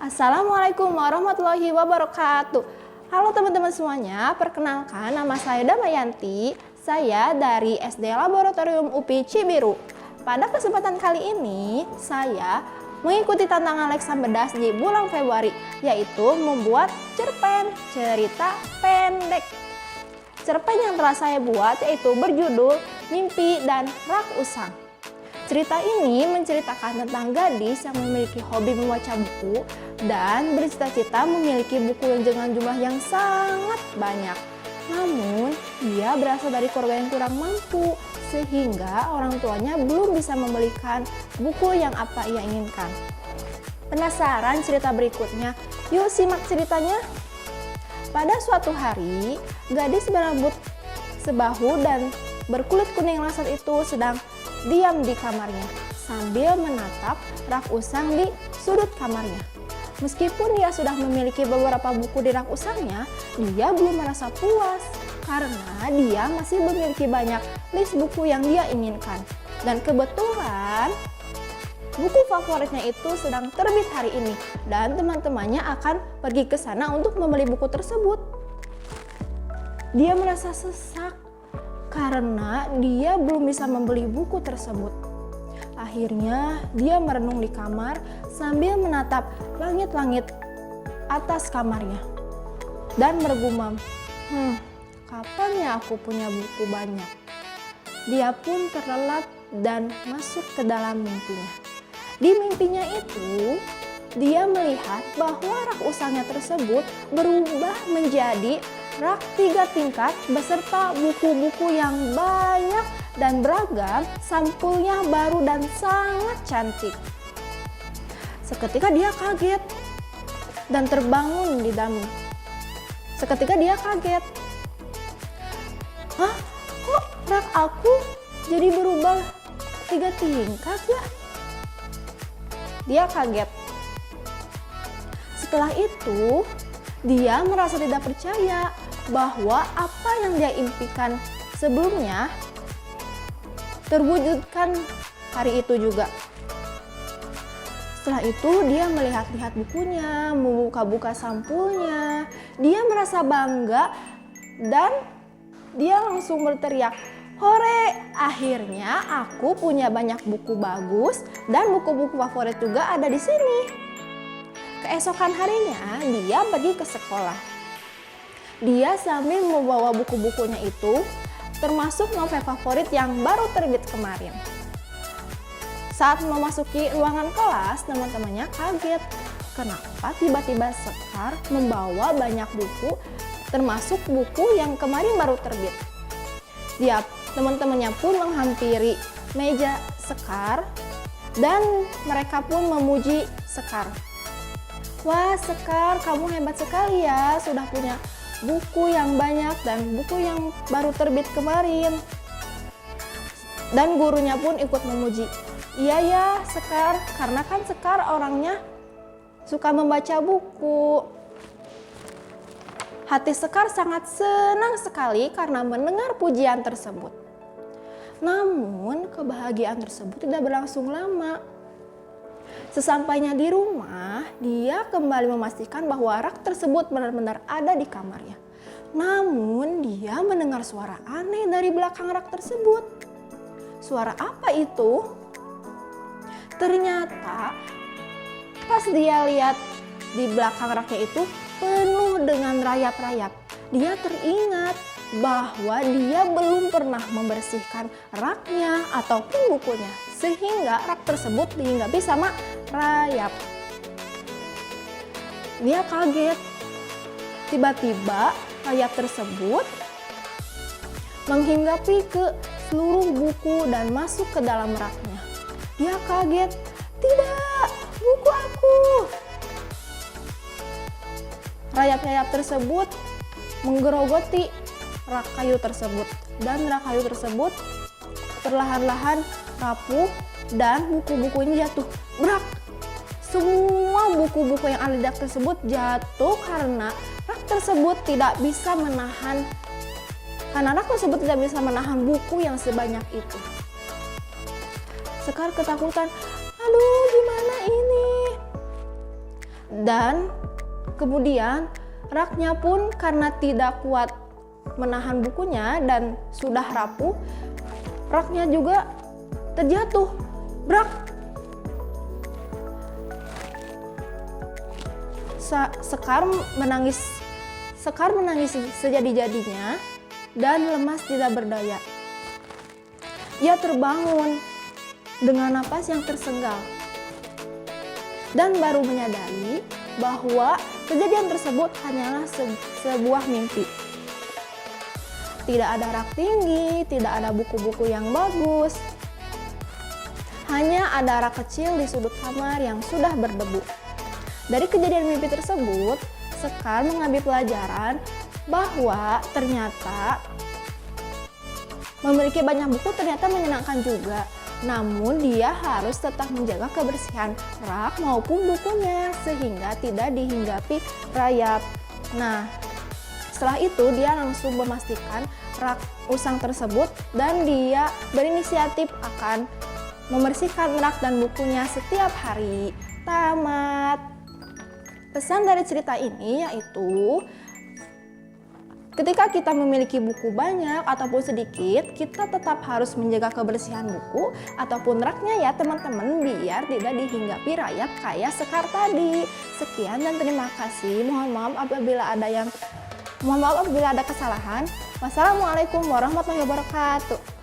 Assalamualaikum warahmatullahi wabarakatuh. Halo teman-teman semuanya, perkenalkan nama saya Damayanti. Saya dari SD Laboratorium UPI Cibiru. Pada kesempatan kali ini, saya mengikuti tantangan Lex Sambedas di bulan Februari, yaitu membuat cerpen cerita pendek. Cerpen yang telah saya buat yaitu berjudul Mimpi dan Rak Usang. Cerita ini menceritakan tentang gadis yang memiliki hobi membaca buku dan bercita-cita memiliki buku yang dengan jumlah yang sangat banyak. Namun, dia berasal dari keluarga yang kurang mampu, sehingga orang tuanya belum bisa membelikan buku yang apa ia inginkan. Penasaran cerita berikutnya? Yuk simak ceritanya. Pada suatu hari, gadis berambut sebahu dan berkulit kuning langsat itu sedang diam di kamarnya sambil menatap rak usang di sudut kamarnya. Meskipun dia sudah memiliki beberapa buku di rak usangnya, dia belum merasa puas karena dia masih memiliki banyak list buku yang dia inginkan. Dan kebetulan buku favoritnya itu sedang terbit hari ini dan teman-temannya akan pergi ke sana untuk membeli buku tersebut. Dia merasa sesak karena dia belum bisa membeli buku tersebut. Akhirnya dia merenung di kamar sambil menatap langit-langit atas kamarnya dan bergumam, kapan ya aku punya buku banyak? Dia pun terlelap dan masuk ke dalam mimpinya. Di mimpinya itu, dia melihat bahwa rak usangnya tersebut berubah menjadi rak 3 tingkat beserta buku-buku yang banyak dan beragam, sampulnya baru dan sangat cantik. Seketika dia kaget dan terbangun di dalam. Seketika dia kaget. Hah? Kok rak aku jadi berubah 3 tingkat ya? Dia kaget. Setelah itu, dia merasa tidak percaya bahwa apa yang dia impikan sebelumnya terwujudkan hari itu juga. Setelah itu dia melihat-lihat bukunya, membuka-buka sampulnya. Dia merasa bangga dan dia langsung berteriak, "Hore! Akhirnya aku punya banyak buku bagus dan buku-buku favorit juga ada di sini." Keesokan harinya dia pergi ke sekolah. Dia sambil membawa buku-bukunya itu, termasuk novel favorit yang baru terbit kemarin. Saat memasuki ruangan kelas, teman-temannya kaget. Kenapa tiba-tiba Sekar membawa banyak buku, termasuk buku yang kemarin baru terbit? Teman-temannya pun menghampiri meja Sekar dan mereka pun memuji Sekar. "Wah Sekar, kamu hebat sekali ya, sudah punya buku yang banyak dan buku yang baru terbit kemarin." Dan gurunya pun ikut memuji. "Iya ya Sekar, karena kan Sekar orangnya suka membaca buku." Hati Sekar sangat senang sekali karena mendengar pujian tersebut. Namun kebahagiaan tersebut tidak berlangsung lama. Sesampainya di rumah, dia kembali memastikan bahwa rak tersebut benar-benar ada di kamarnya. Namun dia mendengar suara aneh dari belakang rak tersebut. Suara apa itu? Ternyata pas dia lihat di belakang raknya itu penuh dengan rayap-rayap. Dia teringat bahwa dia belum pernah membersihkan raknya ataupun bukunya, sehingga rak tersebut dihinggapi sama rayap. Dia kaget. Tiba-tiba rayap tersebut menghinggapi ke seluruh buku dan masuk ke dalam raknya. Dia kaget. "Tidak, buku aku!" Rayap-rayap tersebut menggerogoti rak kayu tersebut dan rak kayu tersebut perlahan-lahan rapuh dan buku-buku ini jatuh. Brak! Semua buku-buku yang ada di rak tersebut jatuh karena rak tersebut tidak bisa menahan buku yang sebanyak itu. Sekar ketakutan. "Aduh, gimana ini?" Dan kemudian raknya pun karena tidak kuat menahan bukunya dan sudah rapuh, raknya juga terjatuh. Brak! Sekar menangis sejadi-jadinya dan lemas tidak berdaya. Ia terbangun dengan napas yang tersenggal dan baru menyadari bahwa kejadian tersebut hanyalah sebuah mimpi. Tidak ada rak tinggi, tidak ada buku-buku yang bagus. Hanya ada rak kecil di sudut kamar yang sudah berdebu. Dari kejadian mimpi tersebut, Sekar mengambil pelajaran bahwa ternyata memiliki banyak buku ternyata menyenangkan juga. Namun dia harus tetap menjaga kebersihan rak maupun bukunya sehingga tidak dihinggapi rayap. Nah, setelah itu dia langsung memastikan rak usang tersebut dan dia berinisiatif akan membersihkan rak dan bukunya setiap hari. Tamat. Pesan dari cerita ini yaitu ketika kita memiliki buku banyak ataupun sedikit, kita tetap harus menjaga kebersihan buku ataupun raknya ya teman-teman, biar tidak dihinggapi rayap kayak Sekar tadi. Sekian dan terima kasih. Mohon maaf apabila ada kesalahan. Wassalamualaikum warahmatullahi wabarakatuh.